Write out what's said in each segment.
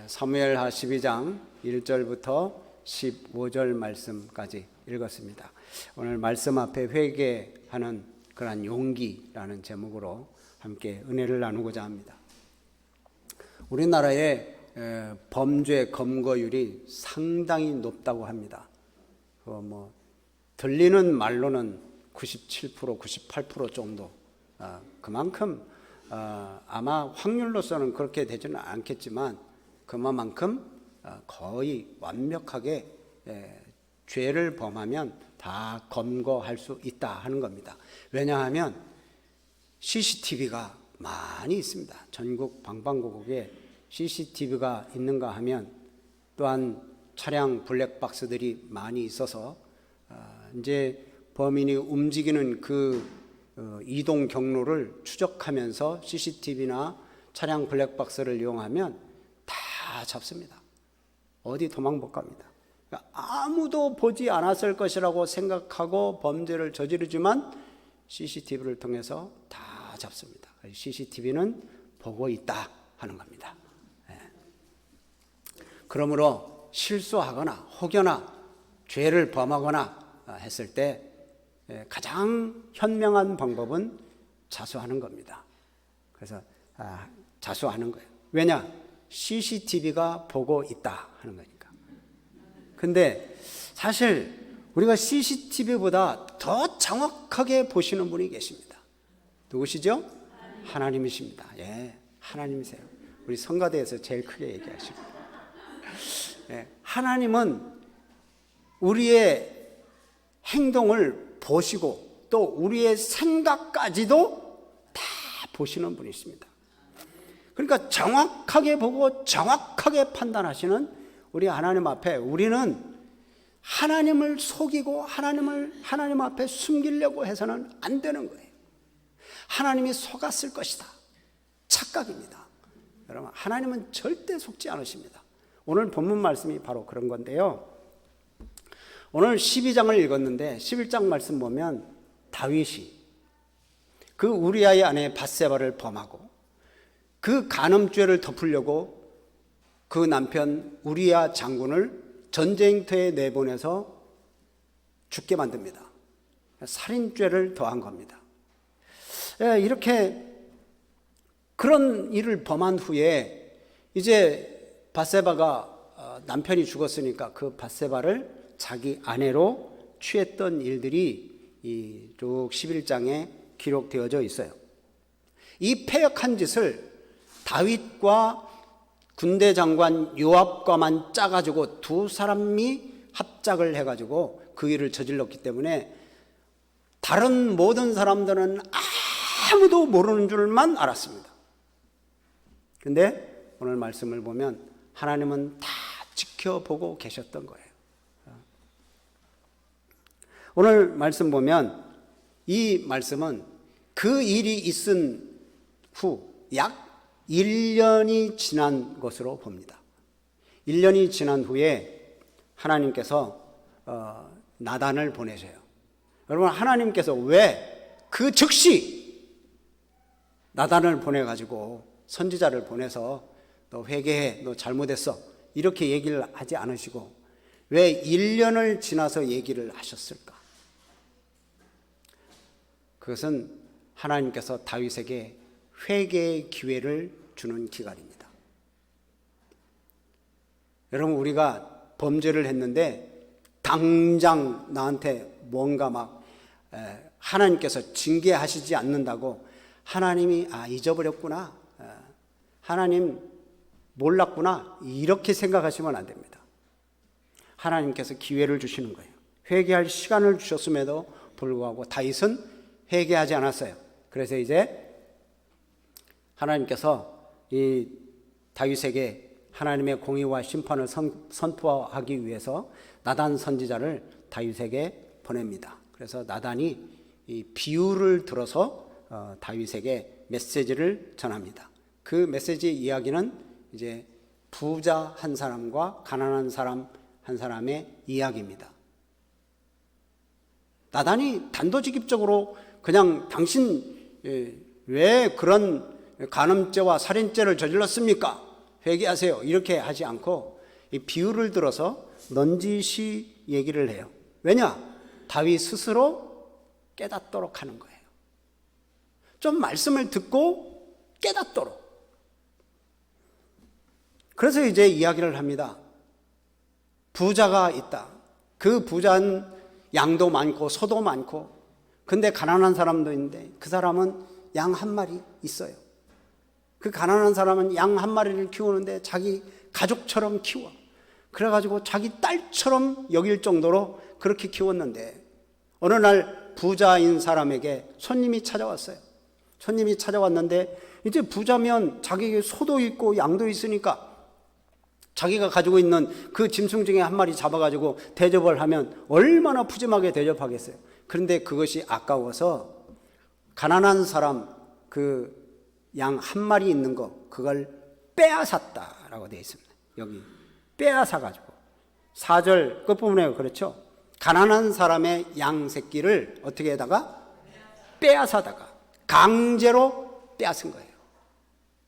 사무엘하 12장 1절부터 15절 말씀까지 읽었습니다. 오늘 말씀 앞에 회개하는 그러한 용기라는 제목으로 함께 은혜를 나누고자 합니다. 우리나라의 범죄 검거율이 상당히 높다고 합니다. 들리는 말로는 97%, 98% 정도. 그만큼 아마 확률로서는 그렇게 되지는 않겠지만 그만큼 거의 완벽하게 죄를 범하면 다 검거할 수 있다 하는 겁니다. 왜냐하면 CCTV가 많이 있습니다. 전국 방방곡곡에 CCTV가 있는가 하면 또한 차량 블랙박스들이 많이 있어서 이제 범인이 움직이는 그 이동 경로를 추적하면서 CCTV나 차량 블랙박스를 이용하면 다 잡습니다. 어디 도망 못 갑니다. 그러니까 아무도 보지 않았을 것이라고 생각하고 범죄를 저지르지만 CCTV를 통해서 다 잡습니다. CCTV는 보고 있다 하는 겁니다. 그러므로 실수하거나 혹여나 죄를 범하거나 했을 때 가장 현명한 방법은 자수하는 겁니다. 그래서 자수하는 거예요. 왜냐? CCTV가 보고 있다 하는 거니까. 근데 사실 우리가 CCTV보다 더 정확하게 보시는 분이 계십니다. 누구시죠? 하나님이십니다. 예, 하나님이세요. 우리 성가대에서 제일 크게 얘기하시고. 하나님은 우리의 행동을 보시고 또 우리의 생각까지도 다 보시는 분이십니다. 그러니까 정확하게 보고 정확하게 판단하시는 우리 하나님 앞에 우리는 하나님을 속이고 하나님 앞에 숨기려고 해서는 안 되는 거예요. 하나님이 속았을 것이다. 착각입니다. 여러분, 하나님은 절대 속지 않으십니다. 오늘 본문 말씀이 바로 그런 건데요. 오늘 12장을 읽었는데 11장 말씀 보면 다윗이 그 우리아의 아내 밧세바를 범하고 그 간음죄를 덮으려고 그 남편 우리아 장군을 전쟁터에 내보내서 죽게 만듭니다. 살인죄를 더한 겁니다. 이렇게 그런 일을 범한 후에 이제 밧세바가 남편이 죽었으니까 그 밧세바를 자기 아내로 취했던 일들이 쭉 11장에 기록되어져 있어요. 이 패역한 짓을 다윗과 군대 장관 요압과만 짜가지고 두 사람이 합작을 해가지고 그 일을 저질렀기 때문에 다른 모든 사람들은 아무도 모르는 줄만 알았습니다. 그런데 오늘 말씀을 보면 하나님은 다 지켜보고 계셨던 거예요. 오늘 말씀 보면 이 말씀은 그 일이 있은 후 약 1년이 지난 것으로 봅니다. 1년이 지난 후에 하나님께서 나단을 보내셔요. 여러분, 하나님께서 왜 그 즉시 나단을 보내가지고 선지자를 보내서 너 회개해, 너 잘못했어 이렇게 얘기를 하지 않으시고 왜 1년을 지나서 얘기를 하셨을까? 그것은 하나님께서 다윗에게 회개의 기회를 주는 기간입니다. 여러분, 우리가 범죄를 했는데 당장 나한테 뭔가 막 하나님께서 징계하시지 않는다고 하나님이 잊어버렸구나, 하나님 몰랐구나 이렇게 생각하시면 안 됩니다. 하나님께서 기회를 주시는 거예요. 회개할 시간을 주셨음에도 불구하고 다윗은 회개하지 않았어요. 그래서 이제 하나님께서 이 다윗에게 하나님의 공의와 심판을 선포하기 위해서 나단 선지자를 다윗에게 보냅니다. 그래서 나단이 이 비유를 들어서 다윗에게 메시지를 전합니다. 그 메시지 이야기는 이제 부자 한 사람과 가난한 사람 한 사람의 이야기입니다. 나단이 단도직입적으로 그냥 당신 왜 그런 간음죄와 살인죄를 저질렀습니까? 회개하세요. 이렇게 하지 않고 이 비유를 들어서 넌지시 얘기를 해요. 왜냐? 다윗 스스로 깨닫도록 하는 거예요. 좀 말씀을 듣고 깨닫도록. 그래서 이제 이야기를 합니다. 부자가 있다. 그 부자는 양도 많고 소도 많고, 근데 가난한 사람도 있는데 그 사람은 양 한 마리 있어요. 그 가난한 사람은 양 한 마리를 키우는데 자기 가족처럼 키워. 그래가지고 자기 딸처럼 여길 정도로 그렇게 키웠는데, 어느 날 부자인 사람에게 손님이 찾아왔어요. 손님이 찾아왔는데 이제 부자면 자기에게 소도 있고 양도 있으니까 자기가 가지고 있는 그 짐승 중에 한 마리 잡아가지고 대접을 하면 얼마나 푸짐하게 대접하겠어요. 그런데 그것이 아까워서 가난한 사람 그 양 한 마리 있는 거, 그걸 빼앗았다라고 되어 있습니다. 여기 빼앗아가지고 4절 끝부분에 그렇죠. 가난한 사람의 양 새끼를 어떻게 하다가 빼앗아다가 강제로 빼앗은 거예요.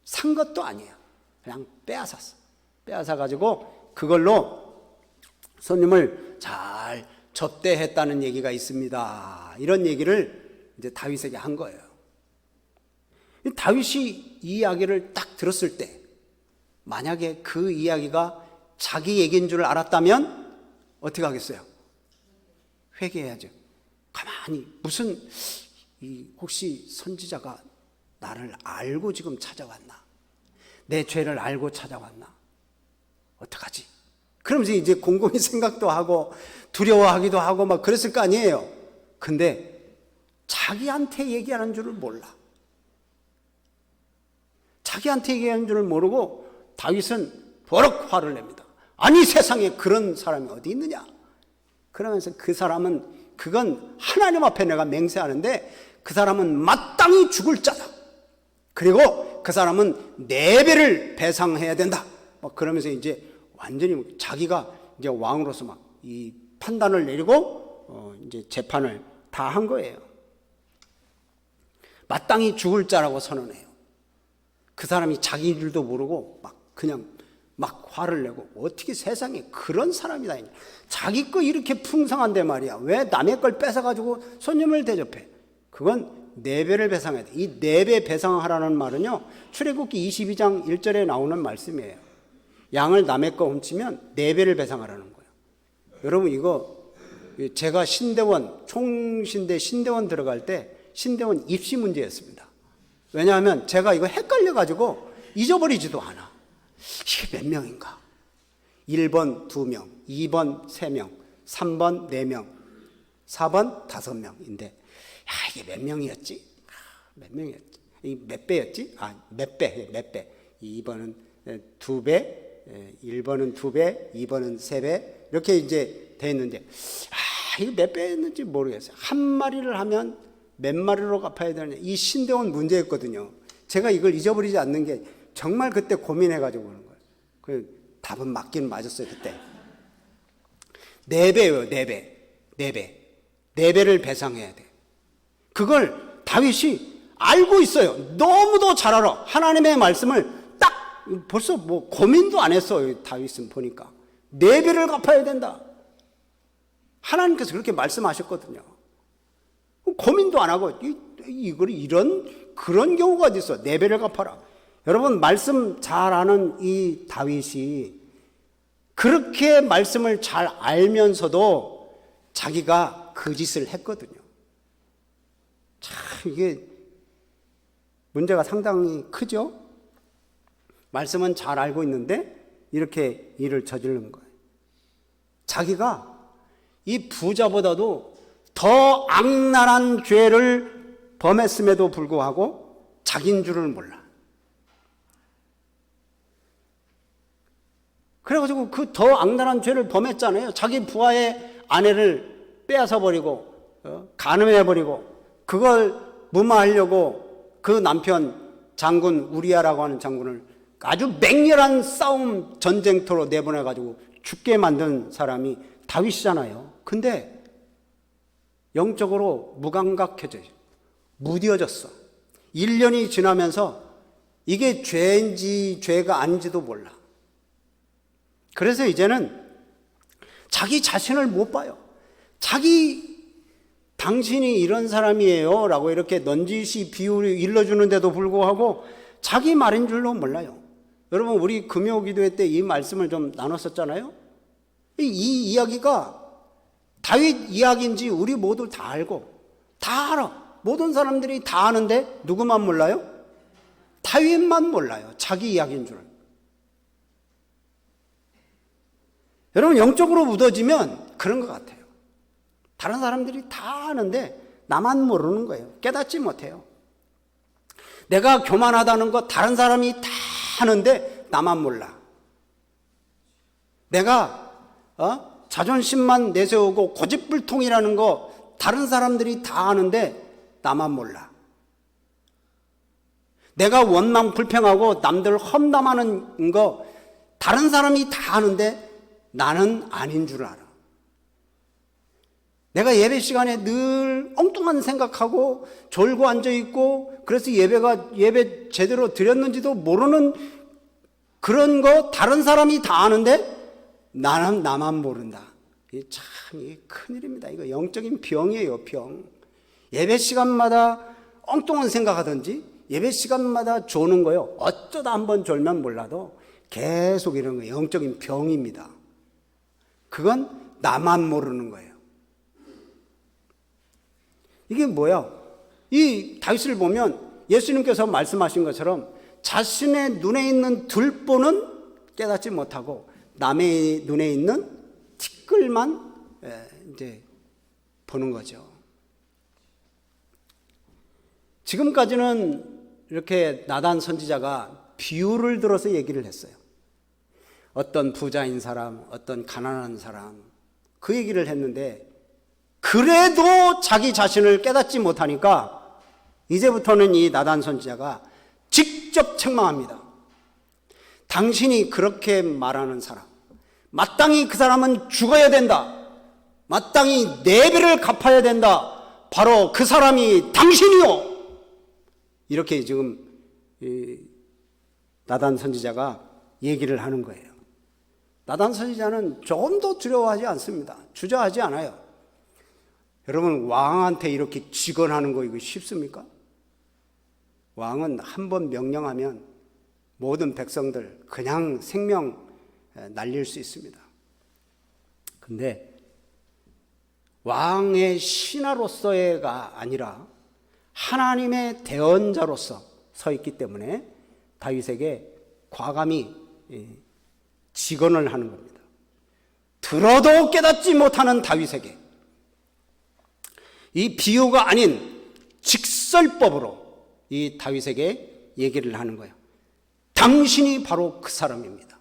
산 것도 아니에요. 그냥 빼앗았어. 빼앗아가지고 그걸로 손님을 잘 접대했다는 얘기가 있습니다. 이런 얘기를 이제 다윗에게 한 거예요. 다윗이 이 이야기를 딱 들었을 때, 만약에 그 이야기가 자기 얘기인 줄 알았다면 어떻게 하겠어요? 회개해야죠. 가만히 무슨 혹시 선지자가 나를 알고 지금 찾아왔나? 내 죄를 알고 찾아왔나? 어떡하지? 그러면서 이제 곰곰이 생각도 하고 두려워하기도 하고 막 그랬을 거 아니에요. 근데 자기한테 얘기하는 줄을 몰라. 자기한테 얘기하는 줄을 모르고 다윗은 버럭 화를 냅니다. 아니, 세상에 그런 사람이 어디 있느냐? 그러면서 그 사람은, 그건 하나님 앞에 내가 맹세하는데 그 사람은 마땅히 죽을 자다. 그리고 그 사람은 4배를 배상해야 된다. 막 그러면서 이제 완전히 자기가 이제 왕으로서 막 이 판단을 내리고 이제 재판을 다 한 거예요. 마땅히 죽을 자라고 선언해요. 그 사람이 자기 일도 모르고 막 그냥 막 화를 내고, 어떻게 세상에 그런 사람이 다 있냐. 자기 거 이렇게 풍성한데 말이야. 왜 남의 걸 뺏어가지고 손님을 대접해? 그건 4배를 배상해야 돼. 이 4배 배상하라는 말은요, 출애굽기 22장 1절에 나오는 말씀이에요. 양을 남의 거 훔치면 4배를 배상하라는 거예요. 여러분, 이거 제가 신대원, 총신대 신대원 들어갈 때 신대원 입시 문제였습니다. 왜냐하면 제가 이거 헷갈려가지고 잊어버리지도 않아. 이게 몇 명인가? 1번 2명, 2번 3명, 3번 4명, 4번 5명인데, 이게 몇 명이었지? 몇 명이었지? 몇 배였지? 몇 배. 2번은 2배, 1번은 2배, 2번은 3배, 이렇게 이제 돼 있는데, 이거 몇 배였는지 모르겠어요. 한 마리를 하면 몇 마리로 갚아야 되느냐. 이 신대원 문제였거든요. 제가 이걸 잊어버리지 않는 게 정말 그때 고민해가지고 그런 거예요. 그 답은 맞긴 맞았어요, 그때. 4배예요, 4배. 4배. 4배를 배상해야 돼. 그걸 다윗이 알고 있어요. 너무도 잘 알아. 하나님의 말씀을 딱 벌써 뭐 고민도 안 했어요. 다윗은 보니까 4배를 갚아야 된다. 하나님께서 그렇게 말씀하셨거든요. 고민도 안 하고 그런 경우가 어디 있어? 4배를 갚아라. 여러분, 말씀 잘 아는 이 다윗이 그렇게 말씀을 잘 알면서도 자기가 그 짓을 했거든요. 참, 이게 문제가 상당히 크죠? 말씀은 잘 알고 있는데 이렇게 일을 저지르는 거예요. 자기가 이 부자보다도 더 악랄한 죄를 범했음에도 불구하고 자기인 줄을 몰라. 그래가지고 그 더 악랄한 죄를 범했잖아요. 자기 부하의 아내를 빼앗아버리고 간음해버리고, 그걸 무마하려고 그 남편 장군 우리아라고 하는 장군을 아주 맹렬한 싸움 전쟁터로 내보내가지고 죽게 만든 사람이 다윗이잖아요. 근데 영적으로 무감각해져, 무뎌졌어. 1년이 지나면서 이게 죄인지 죄가 아닌지도 몰라. 그래서 이제는 자기 자신을 못 봐요. 당신이 이런 사람이에요 라고 이렇게 넌지시 비유를 일러주는데도 불구하고 자기 말인 줄로 몰라요. 여러분, 우리 금요 기도회 때 이 말씀을 좀 나눴었잖아요. 이 이야기가 다윗 이야기인지 우리 모두 다 알고 다 알아. 모든 사람들이 다 아는데 누구만 몰라요? 다윗만 몰라요. 자기 이야기인 줄. 여러분, 영적으로 묻어지면 그런 것 같아요. 다른 사람들이 다 아는데 나만 모르는 거예요. 깨닫지 못해요. 내가 교만하다는 거 다른 사람이 다 아는데 나만 몰라. 내가 자존심만 내세우고 고집불통이라는 거 다른 사람들이 다 아는데 나만 몰라. 내가 원망 불평하고 남들 험담하는 거 다른 사람이 다 아는데 나는 아닌 줄 알아. 내가 예배 시간에 늘 엉뚱한 생각하고 졸고 앉아있고 그래서 예배 제대로 드렸는지도 모르는 그런 거 다른 사람이 다 아는데 나만 모른다. 이게 참 큰일입니다. 이거 영적인 병이에요, 병. 예배 시간마다 엉뚱한 생각하든지 예배 시간마다 조는 거요. 어쩌다 한번 졸면 몰라도 계속 이런 거 영적인 병입니다. 그건 나만 모르는 거예요. 이게 뭐야? 이 다윗을 보면 예수님께서 말씀하신 것처럼 자신의 눈에 있는 들보는 깨닫지 못하고 남의 눈에 있는 티끌만 이제 보는 거죠. 지금까지는 이렇게 나단 선지자가 비유를 들어서 얘기를 했어요. 어떤 부자인 사람, 어떤 가난한 사람, 그 얘기를 했는데 그래도 자기 자신을 깨닫지 못하니까 이제부터는 이 나단 선지자가 직접 책망합니다. 당신이 그렇게 말하는 사람, 마땅히 그 사람은 죽어야 된다. 마땅히 네 배를 갚아야 된다. 바로 그 사람이 당신이요. 이렇게 지금 나단 선지자가 얘기를 하는 거예요. 나단 선지자는 조금도 두려워하지 않습니다. 주저하지 않아요. 여러분, 왕한테 이렇게 직언하는 거 이거 쉽습니까? 왕은 한 번 명령하면 모든 백성들 그냥 생명 날릴 수 있습니다. 근데 왕의 신하로서가 아니라 하나님의 대언자로서 서 있기 때문에 다윗에게 과감히 직언을 하는 겁니다. 들어도 깨닫지 못하는 다윗에게 이 비유가 아닌 직설법으로 이 다윗에게 얘기를 하는 거예요. 당신이 바로 그 사람입니다.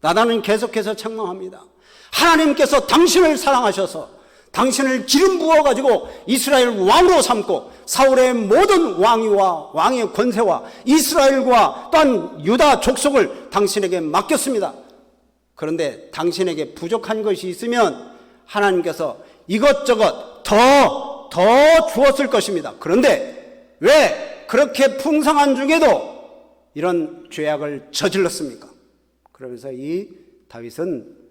나단은 계속해서 책망합니다. 하나님께서 당신을 사랑하셔서 당신을 기름 부어가지고 이스라엘 왕으로 삼고 사울의 모든 왕위와 왕의 권세와 이스라엘과 또한 유다 족속을 당신에게 맡겼습니다. 그런데 당신에게 부족한 것이 있으면 하나님께서 이것저것 더 주었을 것입니다. 그런데 왜 그렇게 풍성한 중에도 이런 죄악을 저질렀습니까? 그러면서 이 다윗은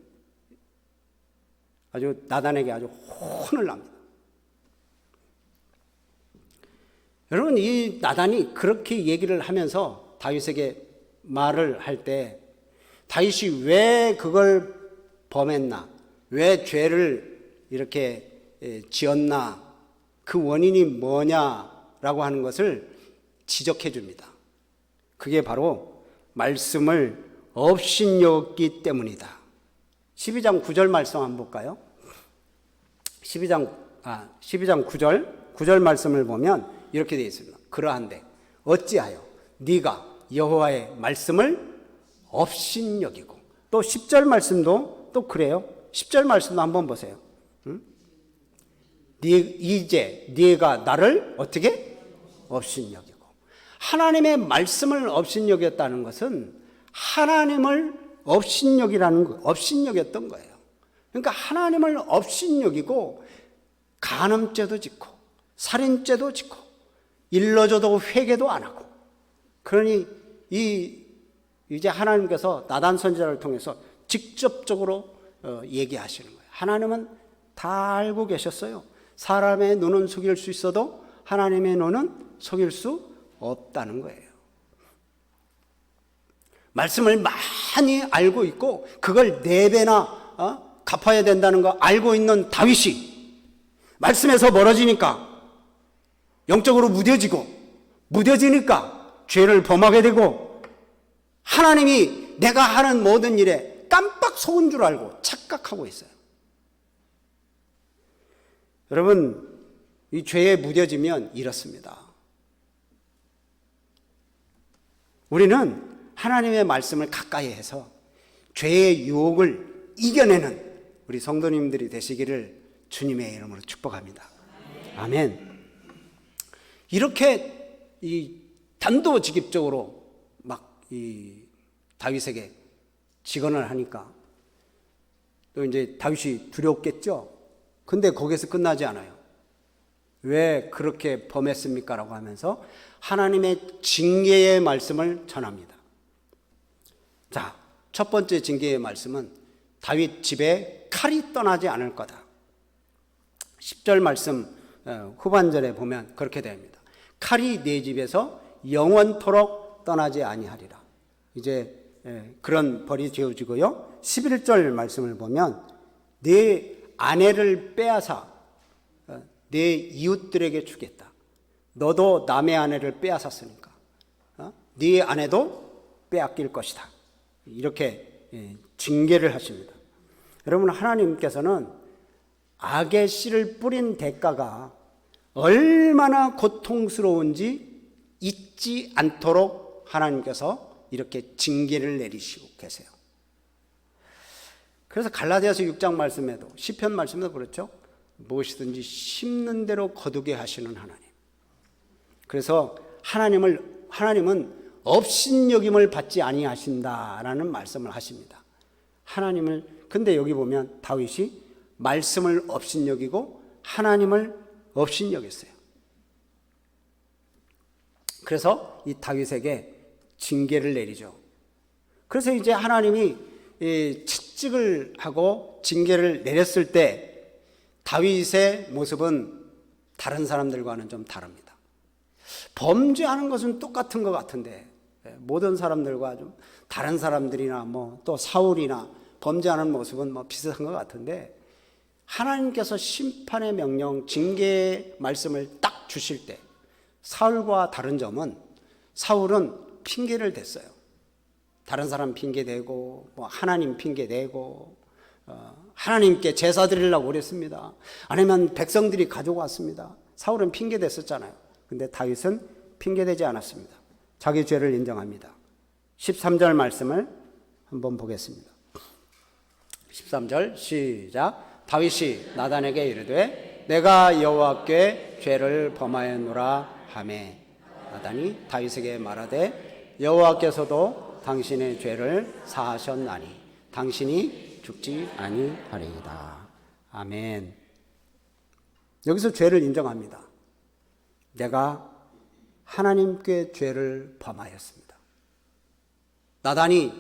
아주 나단에게 아주 혼을 납니다. 여러분, 이 나단이 그렇게 얘기를 하면서 다윗에게 말을 할 때 다윗이 왜 그걸 범했나, 왜 죄를 이렇게 지었나, 그 원인이 뭐냐라고 하는 것을 지적해 줍니다. 그게 바로 말씀을 업신여겼기 때문이다. 12장 9절 말씀 한번 볼까요? 12장 9절 말씀을 보면 이렇게 되어 있습니다. 그러한데 어찌하여 네가 여호와의 말씀을 업신여기고, 또 10절 말씀도 또 그래요. 10절 말씀도 한번 보세요. 이제 네가 나를 어떻게 업신여기고, 하나님의 말씀을 업신여겼다는 것은 하나님을 업신여겼던 거예요. 그러니까 하나님을 업신여기고 간음죄도 짓고 살인죄도 짓고 일러줘도 회개도 안 하고 그러니 이제 하나님께서 나단 선지자를 통해서 직접적으로 얘기하시는 거예요. 하나님은 다 알고 계셨어요. 사람의 눈은 속일 수 있어도 하나님의 눈은 속일 수 없다는 거예요. 말씀을 많이 알고 있고 그걸 4배나 갚아야 된다는 거 알고 있는 다윗이 말씀에서 멀어지니까 영적으로 무뎌지니까 죄를 범하게 되고 하나님이 내가 하는 모든 일에 깜빡 속은 줄 알고 착각하고 있어요. 여러분, 이 죄에 무뎌지면 이렇습니다. 우리는 하나님의 말씀을 가까이 해서 죄의 유혹을 이겨내는 우리 성도님들이 되시기를 주님의 이름으로 축복합니다. 아멘. 이렇게 이 단도직입적으로 막 이 다윗에게 직언을 하니까 또 이제 다윗이 두려웠겠죠. 근데 거기서 끝나지 않아요. 왜 그렇게 범했습니까? 라고 하면서 하나님의 징계의 말씀을 전합니다. 자, 첫 번째 징계의 말씀은 다윗 집에 칼이 떠나지 않을 거다. 10절 말씀 후반절에 보면 그렇게 됩니다. 칼이 네 집에서 영원토록 떠나지 아니하리라. 이제 그런 벌이 지어지고요. 11절 말씀을 보면 네 아내를 빼앗아 네 이웃들에게 주겠다. 너도 남의 아내를 빼앗았으니까 네 아내도 빼앗길 것이다. 이렇게 징계를 하십니다. 여러분, 하나님께서는 악의 씨를 뿌린 대가가 얼마나 고통스러운지 잊지 않도록 하나님께서 이렇게 징계를 내리시고 계세요. 그래서 갈라디아서 6장 말씀에도 시편 말씀에도 그렇죠. 무엇이든지 심는 대로 거두게 하시는 하나님. 그래서 하나님은 업신여김을 받지 아니하신다라는 말씀을 하십니다. 근데 여기 보면 다윗이 말씀을 업신여기고 하나님을 업신여겼어요. 그래서 이 다윗에게 징계를 내리죠. 그래서 이제 하나님이 채찍을 하고 징계를 내렸을 때 다윗의 모습은 다른 사람들과는 좀 다릅니다. 범죄하는 것은 똑같은 것 같은데 모든 사람들과 좀 다른 사람들이나 또 사울이나 범죄하는 모습은 비슷한 것 같은데 하나님께서 심판의 명령, 징계의 말씀을 딱 주실 때 사울과 다른 점은 사울은 핑계를 댔어요. 다른 사람 핑계대고 하나님 핑계대고 하나님께 제사 드리려고 그랬습니다. 아니면 백성들이 가져왔습니다. 사울은 핑계댔었잖아요. 근데 다윗은 핑계대지 않았습니다. 자기 죄를 인정합니다. 13절 말씀을 한번 보겠습니다. 13절 시작. 다윗이 나단에게 이르되 내가 여호와께 죄를 범하였노라 하매 나단이 다윗에게 말하되 여호와께서도 당신의 죄를 사하셨나니 당신이 죽지 아니하리이다. 아멘. 여기서 죄를 인정합니다. 내가 하나님께 죄를 범하였습니다. 나단이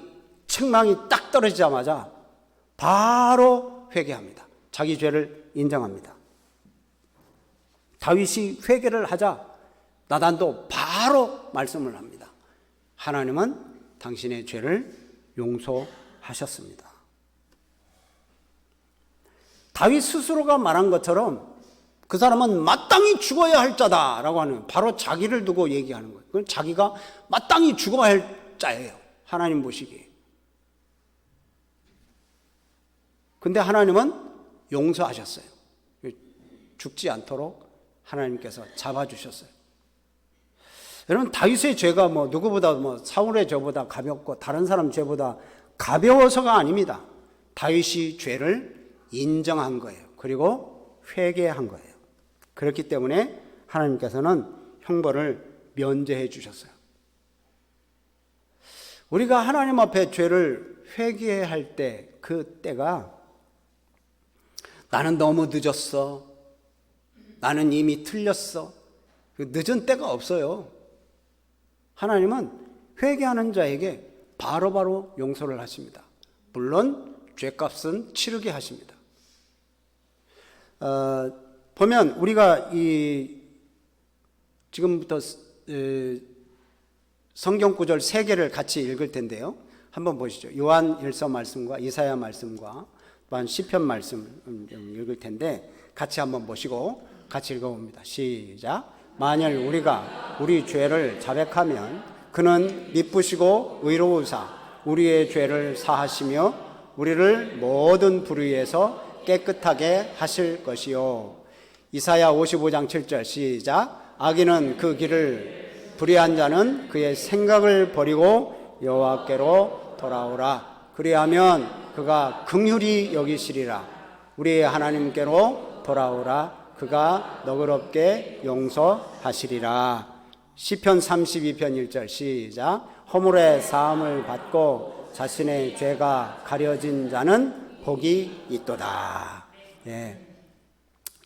책망이 딱 떨어지자마자 바로 회개합니다. 자기 죄를 인정합니다. 다윗이 회개를 하자 나단도 바로 말씀을 합니다. 하나님은 당신의 죄를 용서하셨습니다. 다윗 스스로가 말한 것처럼 그 사람은 마땅히 죽어야 할 자다라고 하는, 바로 자기를 두고 얘기하는 거예요. 그건 자기가 마땅히 죽어야 할 자예요. 하나님 보시기에. 근데 하나님은 용서하셨어요. 죽지 않도록 하나님께서 잡아주셨어요. 여러분, 다윗의 죄가 누구보다 사울의 죄보다 가볍고 다른 사람 죄보다 가벼워서가 아닙니다. 다윗이 죄를 인정한 거예요. 그리고 회개한 거예요. 그렇기 때문에 하나님께서는 형벌을 면제해 주셨어요. 우리가 하나님 앞에 죄를 회개할 때, 그 때가 나는 너무 늦었어, 나는 이미 틀렸어, 늦은 때가 없어요. 하나님은 회개하는 자에게 바로바로 용서를 하십니다. 물론 죄값은 치르게 하십니다. 보면 우리가 지금부터 성경 구절 3개를 같이 읽을 텐데요. 한번 보시죠. 요한 1서 말씀과 이사야 말씀과 또한 시편 말씀 읽을 텐데 같이 한번 보시고 같이 읽어봅니다. 시작. 만일 우리가 우리 죄를 자백하면 그는 미쁘시고 의로우사 우리의 죄를 사하시며 우리를 모든 불의에서 깨끗하게 하실 것이요. 이사야 55장 7절 시작. 악인은 그 길을 불의한 자는 그의 생각을 버리고 여호와께로 돌아오라. 그리하면 그가 긍휼히 여기시리라. 우리의 하나님께로 돌아오라. 그가 너그럽게 용서하시리라. 시편 32편 1절 시작. 허물의 사함을 받고 자신의 죄가 가려진 자는 복이 있도다. 예.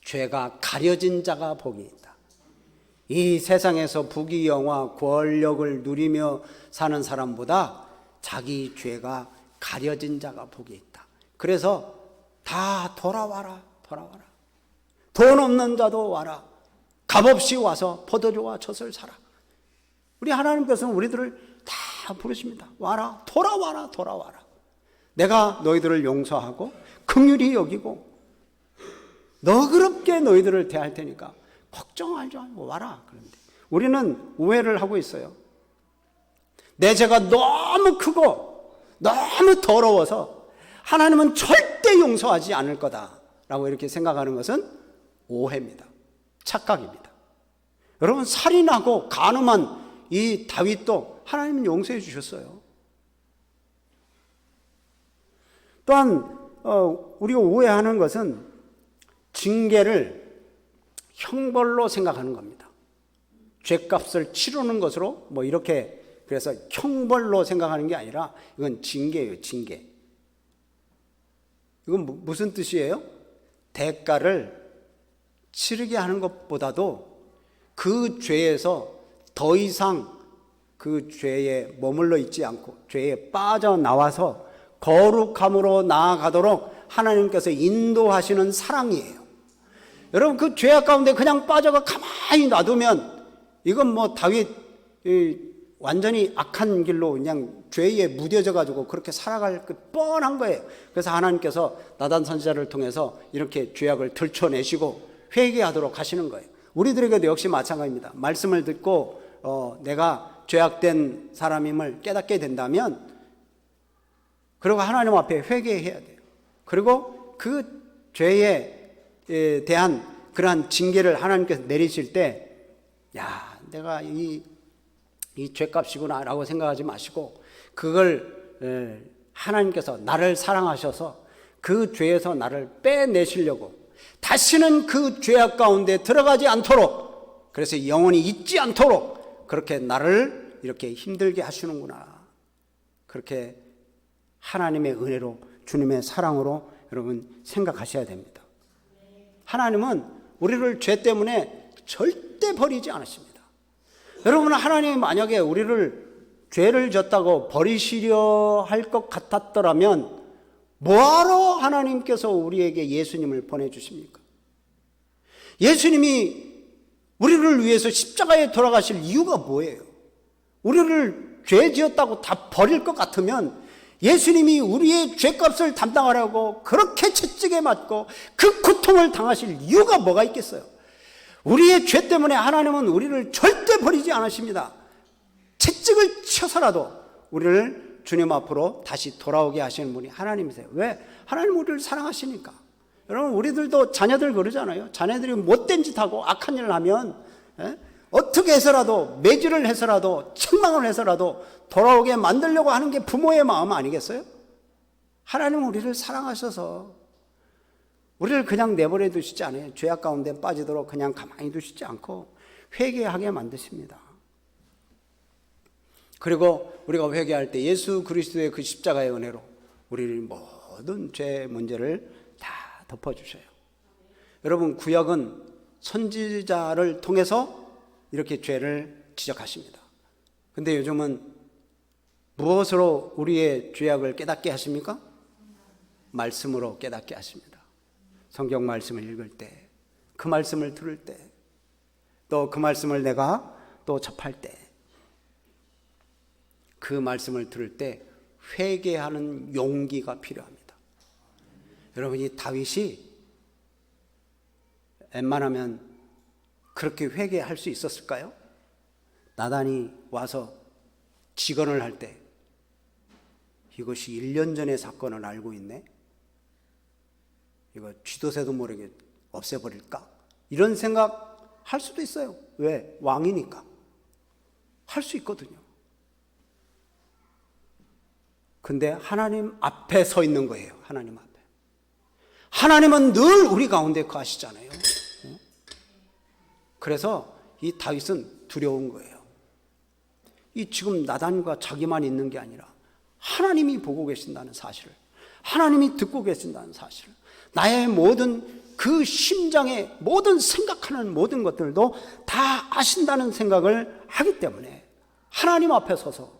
죄가 가려진 자가 복이 있다. 이 세상에서 부귀영화 권력을 누리며 사는 사람보다 자기 죄가 가려진 자가 복이 있다. 그래서 다 돌아와라. 돈 없는 자도 와라. 값없이 와서 포도주와 젖을 사라. 우리 하나님께서는 우리들을 다 부르십니다. 와라, 돌아와라. 내가 너희들을 용서하고 긍휼히 여기고 너그럽게 너희들을 대할 테니까 걱정하지 말고 와라. 그런데 우리는 오해를 하고 있어요. 내 죄가 너무 크고 너무 더러워서 하나님은 절대 용서하지 않을 거다라고 이렇게 생각하는 것은 오해입니다. 착각입니다. 여러분, 살인하고 간음한 이 다윗도 하나님은 용서해 주셨어요. 또한 우리가 오해하는 것은 징계를 형벌로 생각하는 겁니다. 죄값을 치르는 것으로 이렇게 그래서 형벌로 생각하는 게 아니라 이건 징계예요. 징계. 이건 무슨 뜻이에요? 대가를 치르게 하는 것보다도 그 죄에서 더 이상 그 죄에 머물러 있지 않고 죄에 빠져나와서 거룩함으로 나아가도록 하나님께서 인도하시는 사랑이에요. 여러분, 그 죄악 가운데 그냥 빠져가 가만히 놔두면 이건 다윗 완전히 악한 길로 그냥 죄에 무뎌져 가지고 그렇게 살아갈 뻔한 거예요. 그래서 하나님께서 나단 선지자를 통해서 이렇게 죄악을 들춰내시고 회개하도록 하시는 거예요. 우리들에게도 역시 마찬가지입니다. 말씀을 듣고 내가 죄악된 사람임을 깨닫게 된다면 그리고 하나님 앞에 회개해야 돼요. 그리고 그 죄에 대한 그러한 징계를 하나님께서 내리실 때 내가 이 죄값이구나 라고 생각하지 마시고 그걸 하나님께서 나를 사랑하셔서 그 죄에서 나를 빼내시려고 다시는 그 죄악 가운데 들어가지 않도록, 그래서 영원히 잊지 않도록 그렇게 나를 이렇게 힘들게 하시는구나. 그렇게 하나님의 은혜로, 주님의 사랑으로 여러분 생각하셔야 됩니다. 하나님은 우리를 죄 때문에 절대 버리지 않으십니다. 여러분, 하나님이 만약에 우리를 죄를 졌다고 버리시려 할 것 같았더라면 뭐하러 하나님께서 우리에게 예수님을 보내주십니까? 예수님이 우리를 위해서 십자가에 돌아가실 이유가 뭐예요? 우리를 죄 지었다고 다 버릴 것 같으면 예수님이 우리의 죄값을 담당하려고 그렇게 채찍에 맞고 그 고통을 당하실 이유가 뭐가 있겠어요? 우리의 죄 때문에 하나님은 우리를 절대 버리지 않으십니다. 채찍을 쳐서라도 우리를 주님 앞으로 다시 돌아오게 하시는 분이 하나님이세요. 왜? 하나님 우리를 사랑하시니까. 여러분, 우리들도 자녀들 그러잖아요. 자녀들이 못된 짓 하고 악한 일을 하면 어떻게 해서라도, 매질을 해서라도, 책망을 해서라도 돌아오게 만들려고 하는 게 부모의 마음 아니겠어요? 하나님은 우리를 사랑하셔서 우리를 그냥 내버려 두시지 않아요. 죄악 가운데 빠지도록 그냥 가만히 두시지 않고 회개하게 만드십니다. 그리고 우리가 회개할 때 예수 그리스도의 그 십자가의 은혜로 우리를 모든 죄 문제를 다 덮어주셔요. 여러분, 구약은 선지자를 통해서 이렇게 죄를 지적하십니다. 근데 요즘은 무엇으로 우리의 죄악을 깨닫게 하십니까? 말씀으로 깨닫게 하십니다. 성경 말씀을 읽을 때, 그 말씀을 들을 때, 또 그 말씀을 내가 또 접할 때, 그 말씀을 들을 때 회개하는 용기가 필요합니다. 여러분, 이 다윗이 웬만하면 그렇게 회개할 수 있었을까요? 나단이 와서 직언을 할 때 이것이 1년 전의 사건을 알고 있네, 이거 쥐도새도 모르게 없애버릴까? 이런 생각 할 수도 있어요. 왜? 왕이니까 할 수 있거든요. 근데 하나님 앞에 서 있는 거예요. 하나님 앞에. 하나님은 늘 우리 가운데 거하시잖아요. 그래서 이 다윗은 두려운 거예요. 이 지금 나단과 자기만 있는 게 아니라 하나님이 보고 계신다는 사실을, 하나님이 듣고 계신다는 사실을, 나의 모든 그 심장의 모든 생각하는 모든 것들도 다 아신다는 생각을 하기 때문에 하나님 앞에 서서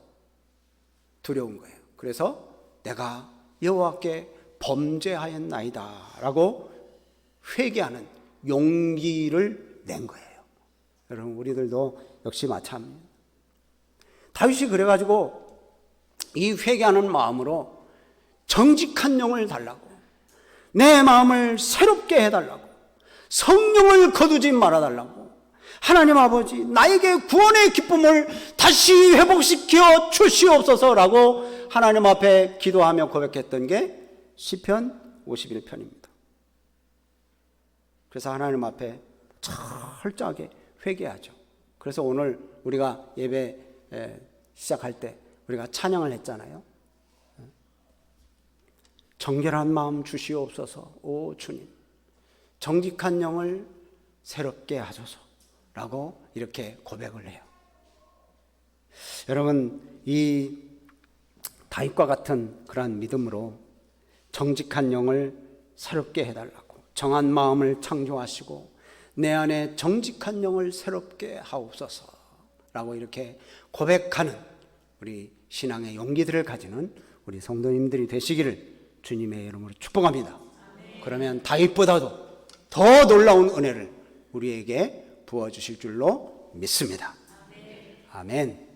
두려운 거예요. 그래서 내가 여호와께 범죄하였나이다 라고 회개하는 용기를 낸 거예요. 여러분, 우리들도 역시 마찬가지입니다. 다윗이 그래가지고 이 회개하는 마음으로 정직한 영을 달라고, 내 마음을 새롭게 해달라고, 성령을 거두지 말아달라고, 하나님 아버지 나에게 구원의 기쁨을 다시 회복시켜 주시옵소서라고 하나님 앞에 기도하며 고백했던 게 시편 51편입니다. 그래서 하나님 앞에 철저하게 회개하죠. 그래서 오늘 우리가 예배 시작할 때 우리가 찬양을 했잖아요. 정결한 마음 주시옵소서. 오 주님, 정직한 영을 새롭게 하소서 라고 이렇게 고백을 해요. 여러분, 이 다윗과 같은 그러한 믿음으로 정직한 영을 새롭게 해달라고, 정한 마음을 창조하시고 내 안에 정직한 영을 새롭게 하옵소서 라고 이렇게 고백하는 우리 신앙의 용기들을 가지는 우리 성도님들이 되시기를 주님의 이름으로 축복합니다. 그러면 다윗보다도 더 놀라운 은혜를 우리에게 부어주실 줄로 믿습니다. 아멘.